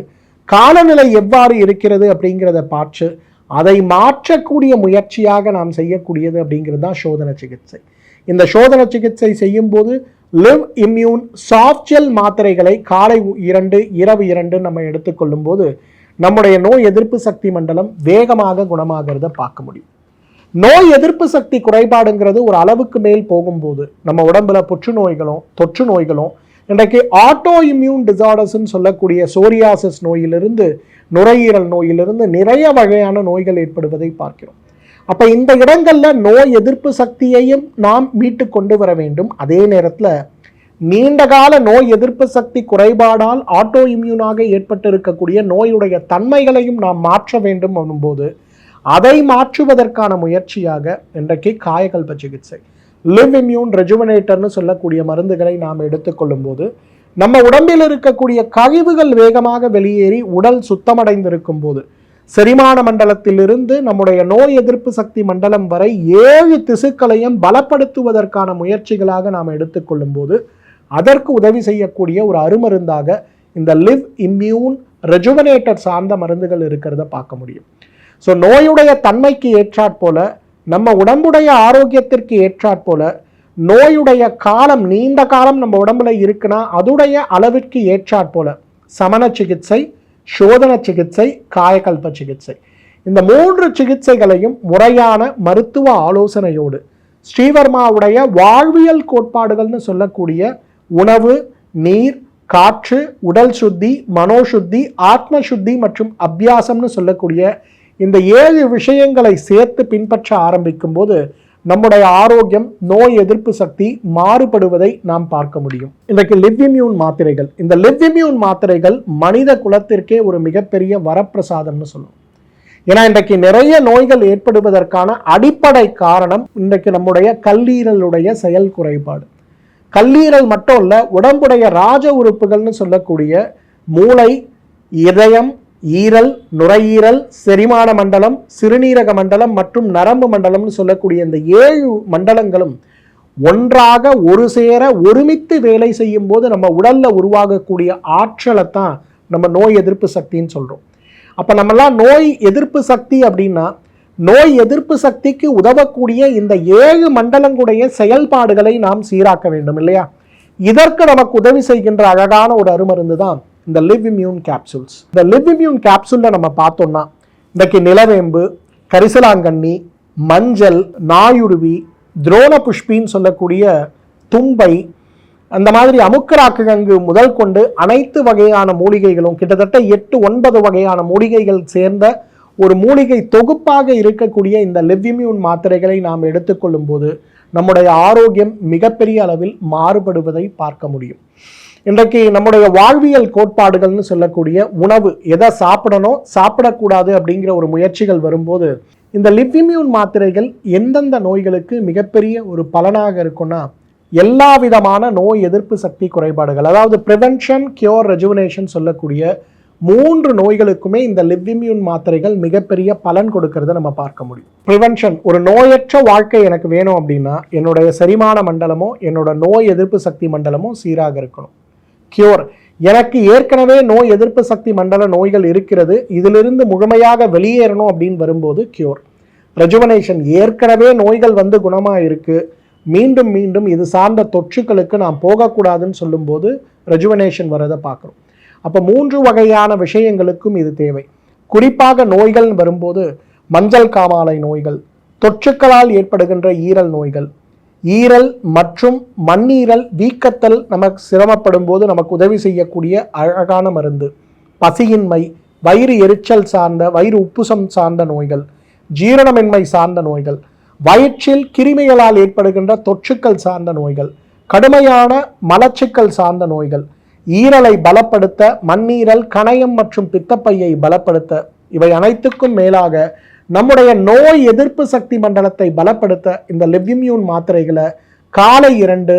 S1: காலநிலை எவ்வாறு இருக்கிறது அப்படிங்கிறத பார்த்து அதை மாற்றக்கூடிய முயற்சியாக நாம் செய்யக்கூடியது அப்படிங்கிறது தான் சோதன சிகிச்சை. இந்த சோதன சிகிச்சை செய்யும் போது லிவ் இம்யூன் சாஃப்ட் ஜெல் மாத்திரைகளை காலை 2 இரவு 2 நம்ம எடுத்துக்கொள்ளும் போது நம்முடைய நோய் எதிர்ப்பு சக்தி மண்டலம் வேகமாக குணமாகிறத பார்க்க முடியும். நோய் எதிர்ப்பு சக்தி குறைபாடுங்கிறது ஒரு அளவுக்கு மேல் போகும்போது நம்ம உடம்புல புற்றுநோய்களும் தொற்று நோய்களும், இன்றைக்கு ஆட்டோ இம்யூன் டிசார்டர்ஸ்ன்னு சொல்லக்கூடிய சோரியாசிஸ் நோயிலிருந்து, நுரையீரல் நோயிலிருந்து நிறைய வகையான நோய்கள் ஏற்படுவதை பார்க்கிறோம். அப்ப இந்த இடங்கள்ல நோய் எதிர்ப்பு சக்தியையும் நாம் மீட்டு கொண்டு வர வேண்டும். அதே நேரத்தில் நீண்டகால நோய் எதிர்ப்பு சக்தி குறைபாடால் ஆட்டோ இம்யூனாக ஏற்பட்டிருக்கக்கூடிய நோயுடைய தன்மைகளையும் நாம் மாற்ற வேண்டும் என்னும்போது அதை மாற்றுவதற்கான முயற்சியாக இன்றைக்கு காயகல்ப சிகிச்சை, லிவ் இம்யூன் ரெஜுவனேட்டர்னு சொல்லக்கூடிய மருந்துகளை நாம் எடுத்துக்கொள்ளும் போது நம்ம உடம்பில் இருக்கக்கூடிய கழிவுகள் வேகமாக வெளியேறி உடல் சுத்தமடைந்திருக்கும் போது செரிமான மண்டலத்திலிருந்து நம்முடைய நோய் எதிர்ப்பு சக்தி மண்டலம் வரை 7 திசுக்களையும் பலப்படுத்துவதற்கான முயற்சிகளாக நாம் எடுத்துக்கொள்ளும் போது அதற்கு உதவி செய்யக்கூடிய ஒரு அருமருந்தாக இந்த லிவ் இம்யூன் ரெஜுவனேட்டர் சார்ந்த மருந்துகள் இருக்கிறத பார்க்க முடியும். ஸோ நோயுடைய தன்மைக்கு ஏற்றாற்போல, நம்ம உடம்புடைய ஆரோக்கியத்திற்கு ஏற்றாற்போல, நோயுடைய காலம் நீண்ட காலம் நம்ம உடம்புல இருக்குன்னா அதுடைய அளவிற்கு ஏற்றாற்போல சமண சிகிச்சை, சோதன சிகிச்சை, காயகல்ப சிகிச்சை, இந்த 3 சிகிச்சைகளையும் முறையான மருத்துவ ஆலோசனையோடு ஸ்ரீவர்மாவுடைய வாழ்வியல் கோட்பாடுகள்னு சொல்லக்கூடிய உணவு, நீர், காற்று, உடல் சுத்தி, மனோசுத்தி, ஆத்ம சுத்தி மற்றும் அபியாசம்னு சொல்லக்கூடிய இந்த 7 விஷயங்களை சேர்த்து பின்பற்ற ஆரம்பிக்கும் போது நம்முடைய ஆரோக்கியம், நோய் எதிர்ப்பு சக்தி மாறுபடுவதை நாம் பார்க்க முடியும். இன்றைக்கு லிவ் இம்யூன் மாத்திரைகள், இந்த லிவ் இம்யூன் மாத்திரைகள் மனித குலத்திற்கே ஒரு மிகப்பெரிய வரப்பிரசாதம்னு சொல்லுவோம். ஏன்னா இன்றைக்கு நிறைய நோய்கள் ஏற்படுவதற்கான அடிப்படை காரணம் இன்றைக்கு நம்முடைய கல்லீரலுடைய செயல் குறைபாடு. கல்லீரல் மட்டும் இல்ல, உடம்புடைய ராஜ உறுப்புகள்னு சொல்லக்கூடிய மூளை, இதயம், ஈரல், நுரையீரல், செரிமான மண்டலம், சிறுநீரக மண்டலம் மற்றும் நரம்பு மண்டலம்னு சொல்லக்கூடிய இந்த 7 மண்டலங்களும் ஒன்றாக ஒரு சேர ஒருமித்து வேலை செய்யும் போது நம்ம உடல்ல உருவாகக்கூடிய ஆற்றலை தான் நம்ம நோய் எதிர்ப்பு சக்தின்னு சொல்றோம். அப்ப நம்மலாம் நோய் எதிர்ப்பு சக்தி அப்படின்னா, நோய் எதிர்ப்பு சக்திக்கு உதவக்கூடிய இந்த 7 மண்டலங்களுடைய செயல்பாடுகளை நாம் சீராக்க வேண்டும் இல்லையா? இதற்கு நமக்கு உதவி செய்கின்ற அழகான ஒரு அருமருந்து தான் இந்த லிவ் இம்யூன் கேப்சூல்ஸ். இந்த லிவ் இம்யூன் கேப்சூல்ல நம்ம பார்த்தோம்னா இன்றைக்கு நிலவேம்பு, கரிசலாங்கண்ணி, மஞ்சள், நாயுருவி, துரோண புஷ்பின்னு சொல்லக்கூடிய தும்பை, அந்த மாதிரி அமுக்கராக்கு முதல் கொண்டு அனைத்து வகையான மூலிகைகளும் கிட்டத்தட்ட 8-9 வகையான மூலிகைகள் சேர்ந்த ஒரு மூலிகை தொகுப்பாக இருக்கக்கூடிய இந்த லிவ் இம்யூன் மாத்திரைகளை நாம் எடுத்துக்கொள்ளும் போது நம்முடைய ஆரோக்கியம் மிகப்பெரிய அளவில் மாறுபடுவதை பார்க்க முடியும். இன்றைக்கு நம்முடைய வாழ்வியல் கோட்பாடுகள்னு சொல்லக்கூடிய உணவு, எதை சாப்பிடணும் சாப்பிடக்கூடாது அப்படிங்கிற ஒரு முயற்சிகள் வரும்போது இந்த லிவ் இம்யூன் மாத்திரைகள் எந்தெந்த நோய்களுக்கு மிகப்பெரிய ஒரு பலனாக இருக்கும்னா, எல்லா விதமான நோய் எதிர்ப்பு சக்தி குறைபாடுகள், அதாவது ப்ரிவென்ஷன், கியூர், ரெஜுவனேஷன் சொல்லக்கூடிய 3 நோய்களுக்குமே இந்த லிவ் இம்யூன் மாத்திரைகள் மிகப்பெரிய பலன் கொடுக்கறத நம்ம பார்க்க முடியும். ப்ரிவென்ஷன், ஒரு நோயற்ற வாழ்க்கை எனக்கு வேணும் அப்படின்னா என்னுடைய செரிமான மண்டலமோ என்னோட நோய் எதிர்ப்பு சக்தி மண்டலமோ சீராக இருக்கணும். கியூர், எனக்கு ஏற்கனவே நோய் எதிர்ப்பு சக்தி மண்டல நோய்கள் இருக்கிறது, இதிலிருந்து முழுமையாக வெளியேறணும் அப்படின்னு வரும்போது கியூர். ரெஜுவனேஷன், ஏற்கனவே நோய்கள் வந்து குணமாக இருக்கு, மீண்டும் மீண்டும் இது சார்ந்த தொற்றுக்களுக்கு நாம் போகக்கூடாதுன்னு சொல்லும்போது ரெஜுவனேஷன் வரதை பார்க்குறோம். அப்போ 3 வகையான விஷயங்களுக்கும் இது தேவை. குறிப்பாக நோய்கள் வரும்போது மஞ்சள் காமாலை நோய்கள், தொற்றுக்களால் ஏற்படுகின்ற ஈரல் நோய்கள், ஈரல் மற்றும் மண்ணீரல் வீக்கத்தல் நமக்கு சிரமப்படும் போது நமக்கு உதவி செய்யக்கூடிய அழகான மருந்து, பசியின்மை, வயிறு எரிச்சல் சார்ந்த, வயிறு உப்புசம் சார்ந்த நோய்கள், ஜீரணமின்மை சார்ந்த நோய்கள், வயிற்றில் கிருமிகளால் ஏற்படுகின்ற தொற்றுக்கள் சார்ந்த நோய்கள், கடுமையான மலச்சிக்கல் சார்ந்த நோய்கள், ஈரலை பலப்படுத்த மண்ணீரல், கணையம் மற்றும் பித்தப்பையை பலப்படுத்த, இவை அனைத்துக்கும் மேலாக நம்முடைய நோய் எதிர்ப்பு சக்தி மண்டலத்தை பலப்படுத்த இந்த லிவ் இம்யூன் மாத்திரைகளை காலை 2,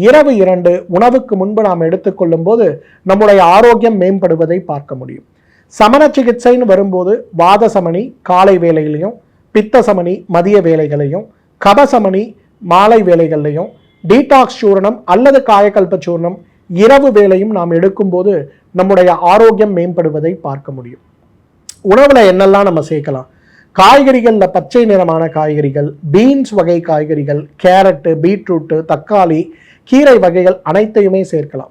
S1: இரவு 2 உணவுக்கு முன்பு நாம் எடுத்துக்கொள்ளும் போது நம்முடைய ஆரோக்கியம் மேம்படுவதை பார்க்க முடியும். சமண சிகிச்சைன்னு வரும்போது வாத சமணி காலை வேளையிலையும், பித்த சமணி மதிய வேலைகளையும், கபசமணி மாலை வேலைகளையும், டீடாக்ஸ் சூரணம் அல்லது காயகல்ப சூரணம் இரவு வேளையும் நாம் எடுக்கும்போது நம்முடைய ஆரோக்கியம் மேம்படுவதை பார்க்க முடியும். உணவுல என்னெல்லாம் நம்ம சேர்க்கலாம்? காய்கறிகளில் பச்சை நிறமான காய்கறிகள், பீன்ஸ் வகை காய்கறிகள், கேரட்டு, பீட்ரூட்டு, தக்காளி, கீரை வகைகள் அனைத்தையுமே சேர்க்கலாம்.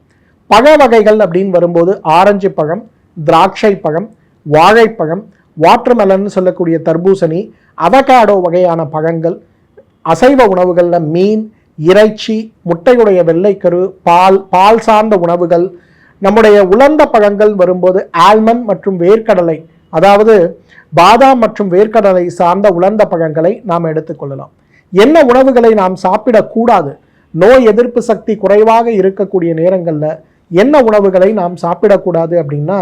S1: பழ வகைகள் அப்படின்னு வரும்போது ஆரஞ்சு பழம், திராட்சை பழம், வாழைப்பழம், வாட்டர்மெலன் சொல்லக்கூடிய தர்பூசணி, அவகாடோ வகையான பழங்கள், அசைவ உணவுகளில் மீன், இறைச்சி, முட்டையுடைய வெள்ளைக்கரு, பால் சார்ந்த உணவுகள், நம்முடைய உலர்ந்த பழங்கள் வரும்போது ஆல்மண்ட் மற்றும் வேர்க்கடலை, அதாவது பாதாம் மற்றும் வேர்க்கடலை சார்ந்த உலர்ந்த பழங்களை நாம் எடுத்துக்கொள்ளலாம். என்ன உணவுகளை நாம் சாப்பிடக்கூடாது? நோய் எதிர்ப்பு சக்தி குறைவாக இருக்கக்கூடிய நேரங்களில் என்ன உணவுகளை நாம் சாப்பிடக்கூடாது அப்படின்னா,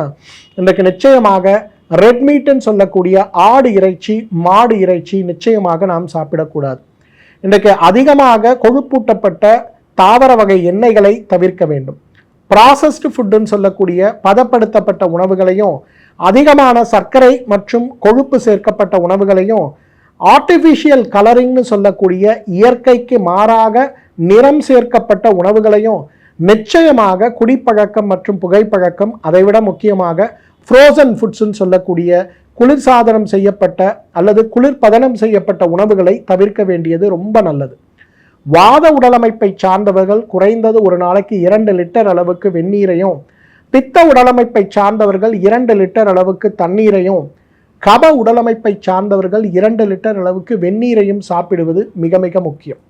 S1: இன்றைக்கு நிச்சயமாக ரெட் மீட்னு சொல்லக்கூடிய ஆடு இறைச்சி, மாடு இறைச்சி நிச்சயமாக நாம் சாப்பிடக்கூடாது. இன்றைக்கு அதிகமாக கொழுப்பூட்டப்பட்ட தாவர வகை எண்ணெய்களை தவிர்க்க வேண்டும். ப்ராசஸ்டு ஃபுட்டுன்னு சொல்லக்கூடிய பதப்படுத்தப்பட்ட உணவுகளையும், அதிகமான சர்க்கரை மற்றும் கொழுப்பு சேர்க்கப்பட்ட உணவுகளையும், ஆர்டிஃபிஷியல் கலரிங்னு சொல்லக்கூடிய இயற்கைக்கு மாறாக நிறம் சேர்க்கப்பட்ட உணவுகளையும் நிச்சயமாக குடிப்பழக்கம் மற்றும் புகைப்பழக்கம், அதைவிட முக்கியமாக ஃப்ரோசன் ஃபுட்ஸ்ன்னு சொல்லக்கூடிய குளிர்சாதனம் செய்யப்பட்ட அல்லது குளிர்பதனம் செய்யப்பட்ட உணவுகளை தவிர்க்க வேண்டியது ரொம்ப நல்லது. வாத உடலமைப்பை சார்ந்தவர்கள் குறைந்தது ஒரு நாளைக்கு 2 லிட்டர் அளவுக்கு வெந்நீரையும், பித்த உடலமைப்பை சார்ந்தவர்கள் 2 லிட்டர் அளவுக்கு தண்ணீரையும், கப உடலமைப்பை சார்ந்தவர்கள் 2 லிட்டர் அளவுக்கு வெந்நீரையும் சாப்பிடுவது மிக மிக முக்கியம்.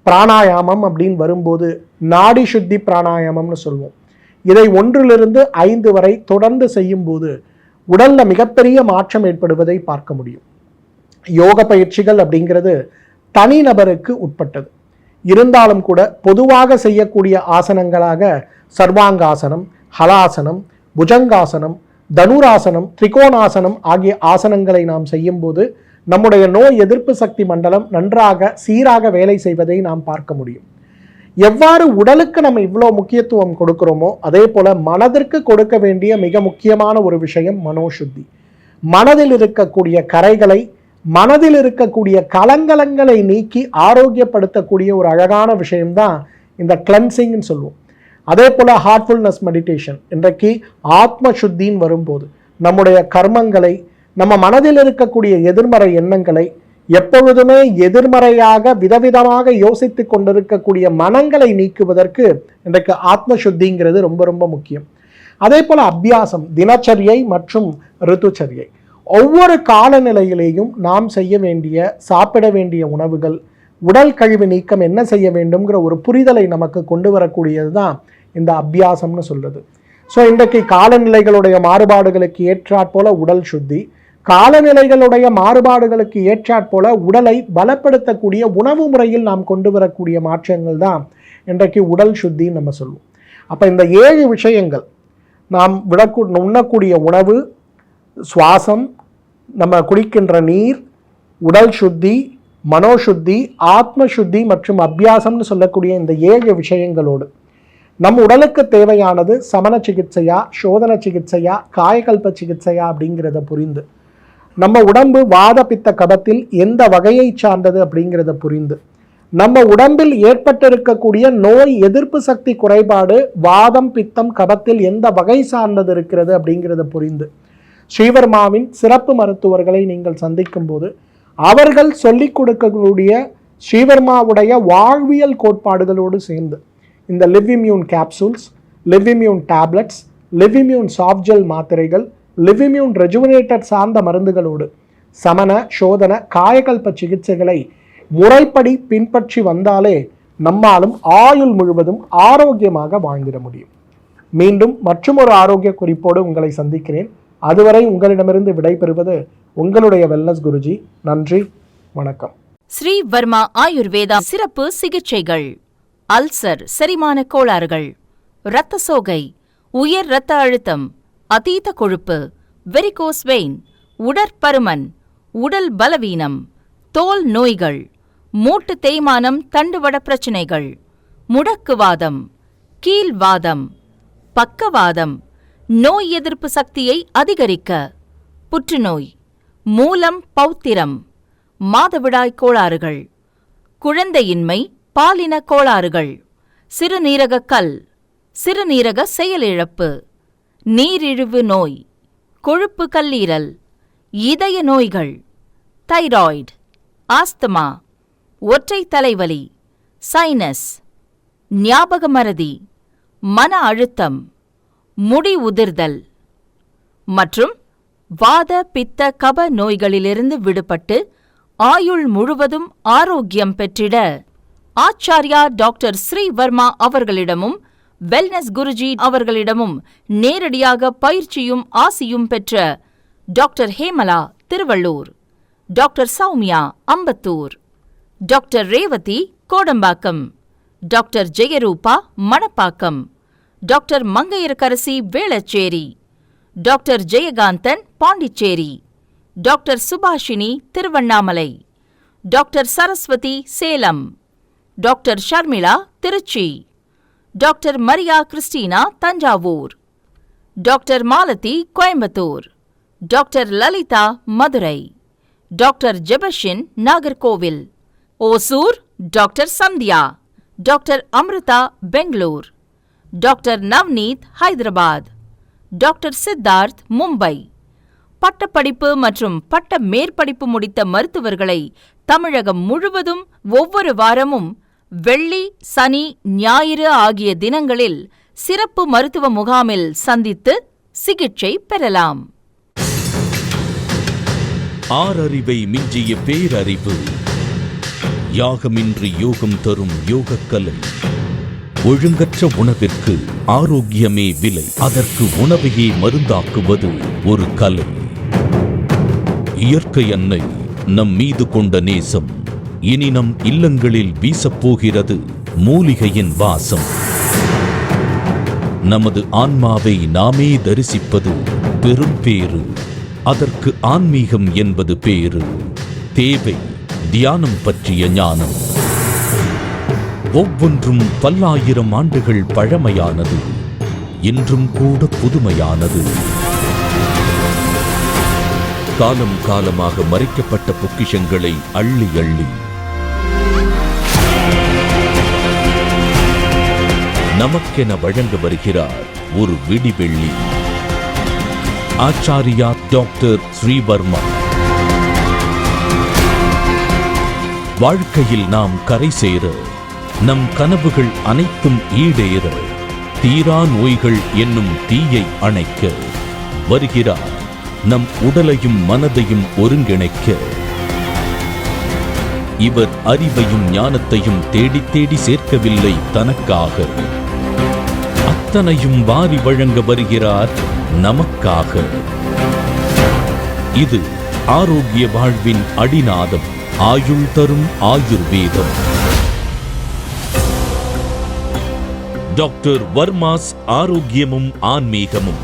S1: பிராணாயாமம் அப்படின்னு வரும்போது நாடி சுத்தி பிராணாயாமம்னு சொல்லுவோம். இதை 1 to 5 வரை தொடர்ந்து செய்யும் போது உடல்ல மிகப்பெரிய மாற்றம் ஏற்படுவதை பார்க்க முடியும். யோக பயிற்சிகள் அப்படிங்கிறது தனிநபருக்கு உட்பட்டது. இருந்தாலும் கூட பொதுவாக செய்யக்கூடிய ஆசனங்களாக சர்வாங்காசனம், ஹலாசனம், புஜங்காசனம், தனுராசனம், திரிகோணாசனம் ஆகிய ஆசனங்களை நாம் செய்யும் போது நம்முடைய நோய் எதிர்ப்பு சக்தி மண்டலம் நன்றாக சீராக வேலை செய்வதை நாம் பார்க்க முடியும். எவ்வாறு உடலுக்கு நம்ம இவ்வளோ முக்கியத்துவம் கொடுக்கிறோமோ அதே போல மனதிற்கு கொடுக்க வேண்டிய மிக முக்கியமான ஒரு விஷயம் மனோசுத்தி. மனதில் இருக்கக்கூடிய கரைகளை, மனதில் இருக்கக்கூடிய கலங்கலங்களை நீக்கி ஆரோக்கியப்படுத்தக்கூடிய ஒரு அழகான விஷயம்தான் இந்த கிளென்சிங்னு சொல்லுவோம். அதே போல ஹார்ட்ஃபுல்னஸ் மெடிடேஷன். இன்றைக்கு ஆத்ம சுத்தின்னு வரும்போது நம்முடைய கர்மங்களை, நம்ம மனதில் இருக்கக்கூடிய எதிர்மறை எண்ணங்களை, எப்பொழுதுமே எதிர்மறையாக விதவிதமாக யோசித்து கொண்டிருக்கக்கூடிய மனங்களை நீக்குவதற்கு இன்றைக்கு ஆத்ம சுத்திங்கிறது ரொம்ப ரொம்ப முக்கியம். அதே போல அபியாசம், தினச்சரியை மற்றும் ரித்துச்சரியை. ஒவ்வொரு காலநிலையிலேயும் நாம் செய்ய வேண்டிய, சாப்பிட வேண்டிய உணவுகள், உடல் கழிவு நீக்கம் என்ன செய்ய வேண்டும்ங்கிற ஒரு புரிதலை நமக்கு கொண்டு வரக்கூடியது தான் இந்த அபியாசம்னு சொல்றது. ஸோ இன்றைக்கு காலநிலைகளுடைய மாறுபாடுகளுக்கு ஏற்றாற்போல உடல் சுத்தி, காலநிலைகளுடைய மாறுபாடுகளுக்கு ஏற்றாற்போல உடலை பலப்படுத்தக்கூடிய உணவு முறையில் நாம் கொண்டு வரக்கூடிய மாற்றங்கள் தான் இன்றைக்கு உடல் சுத்தின்னு நம்ம சொல்லுவோம். அப்போ இந்த 7 விஷயங்கள், நாம் உண்ணக்கூடிய உணவு, சுவாசம், நம்ம குடிக்கின்ற நீர், உடல் சுத்தி, மனோசுத்தி, ஆத்ம சுத்தி மற்றும் அபியாசம்னு சொல்லக்கூடிய இந்த 7 விஷயங்களோடு நம் உடலுக்கு தேவையானது சமண சிகிச்சையா, சோதன சிகிச்சையா, காயகல்ப சிகிச்சையா அப்படிங்கிறத புரிந்து, நம்ம உடம்பு வாத பித்த கபத்தில் எந்த வகையை சார்ந்தது அப்படிங்கிறத புரிந்து, நம்ம உடம்பில் ஏற்பட்டிருக்கக்கூடிய நோய் எதிர்ப்பு சக்தி குறைபாடு வாதம் பித்தம் கபத்தில் எந்த வகை சார்ந்தது இருக்கிறது அப்படிங்கிறத புரிந்து, ஸ்ரீவர்மாவின் சிறப்பு மருத்துவர்களை நீங்கள் சந்திக்கும் போது அவர்கள் சொல்லிக் கொடுக்கக்கூடிய ஸ்ரீவர்மாவுடைய வாழ்வியல் கோட்பாடுகளோடு சேர்ந்து இந்த live immune capsules, live immune tablets, live immune soft gel மாத்திரைகள், லிவ் இம்யூன் ரெஜுவினேட்டர் சார்ந்த மருந்துகளோடு சமண, சோதன, காயகல்ப சிகிச்சைகளை முறைப்படி பின்பற்றி வந்தாலே நம்மாலும் ஆயுள் முழுவதும் ஆரோக்கியமாக வாழ்ந்திட முடியும். மீண்டும் மற்றொரு ஆரோக்கிய குறிப்போடு உங்களை சந்திக்கிறேன். அதுவரை உங்களிடமிருந்து விடைபெறுவது உங்களுடைய வெல்னஸ் குருஜி. நன்றி, வணக்கம்.
S2: ஸ்ரீ வர்மா ஆயுர்வேதா சிறப்பு சிகிச்சைகள். அல்சர், செரிமான கோளாறுகள், இரத்த சோகை, உயர் இரத்த அழுத்தம், அதீத கொழுப்பு, வெரிகோஸ் வெயின், உடற்பருமன், உடல் பலவீனம், தோல் நோய்கள், மூட்டு தேய்மானம், தண்டுவட பிரச்சினைகள், முடக்குவாதம், கீழ்வாதம், பக்கவாதம், நோய் எதிர்ப்பு சக்தியை அதிகரிக்க, புற்றுநோய், மூலம் பௌத்திரம், மாதவிடாய் கோளாறுகள், குழந்தையின்மை, பாலின கோளாறுகள், சிறுநீரக கல், சிறுநீரக செயலிழப்பு, நீரிழிவு நோய், கொழுப்பு கல்லீரல், இதய நோய்கள், தைராய்டு, ஆஸ்துமா, ஒற்றை தலைவலி, சைனஸ், ஞாபக மறதி, மன அழுத்தம், முடி உதிர்தல் மற்றும் வாத பித்த கப நோய்களிலிருந்து விடுபட்டு ஆயுள் முழுவதும் ஆரோக்கியம் பெற்றிட ஆச்சாரியா டாக்டர் ஸ்ரீ வர்மா அவர்களிடமும் வெல்னஸ் குருஜி அவர்களிடமும் நேரடியாக பயிற்சியும் ஆசியும் பெற்ற doctor Hemala Tiruvallur, doctor Soumya Ambattur, doctor Revathi Kodambakkam, doctor Jayarupa Manapakkam, doctor Mangaiyarkarasi Velachery, doctor Jayakanthan Pondicherry, doctor Subhashini Tiruvannamalai, doctor Saraswathi Salem, doctor Sharmila Trichy, doctor Maria Christina Thanjavur, doctor Malathi Coimbatore, doctor Lalitha Madurai, doctor Jebashin Nagercoil, Hosur doctor Sandhya, doctor Amrutha Bangalore, doctor Navneet Hyderabad, doctor Siddharth Mumbai. பட்டப்படிப்பு மற்றும் பட்ட மேற்படிப்பு முடித்த மருத்துவர்களை தமிழகம் முழுவதும் ஒவ்வொரு வாரமும் வெள்ளி, சனி, ஞாயிறு ஆகிய தினங்களில் சிறப்பு மருத்துவ முகாமில் சந்தித்து சிகிச்சை பெறலாம்.
S3: ஆறறிவை மிஞ்சிய பேரறிவு. யாகமின்றி யோகம் தரும் யோகக்கலை. ஒழுங்கற்ற உணவிற்கு ஆரோக்கியமே விலை. அதற்கு உணவையே மருந்தாக்குவது ஒரு கலை. இயற்கை அன்னை நம் மீது கொண்ட நேசம் இனி நம் இல்லங்களில் வீசப்போகிறது மூலிகையின் வாசம். நமது ஆன்மாவை நாமே தரிசிப்பது பெரும் பேறு. அதற்கு ஆன்மீகம் என்பது பேரு. தேவை தியானம் பற்றிய ஞானம். ஒவ்வொன்றும் பல்லாயிரம் ஆண்டுகள் பழமையானது, இன்றும் கூட புதுமையானது. காலம் காலமாக மறைக்கப்பட்ட பொக்கிஷங்களை அள்ளி அள்ளி நமக்கென வழங்க வருகிறார் ஒரு விடிவெள்ளி. ஆச்சாரியா டாக்டர் ஸ்ரீவர்மா. வாழ்க்கையில் நாம் கரை சேர, நம் கனவுகள் அனைத்தும் ஈடேற, தீரா நோய்கள் என்னும் தீயை அணைக்க வருகிறார் நம் உடலையும் மனதையும் ஒருங்கிணைக்க. இவர் அறிவையும் ஞானத்தையும் தேடி தேடி சேர்க்கவில்லை தனக்காக, அத்தனையும் வாரி வழங்க வருகிறார் நமக்காக. இது ஆரோக்கிய வாழ்வின் அடிநாதம். ஆயுள் தரும் ஆயுர்வேதம். டாக்டர் வர்மாஸ் ஆரோக்கியமும் ஆன்மீகமும்.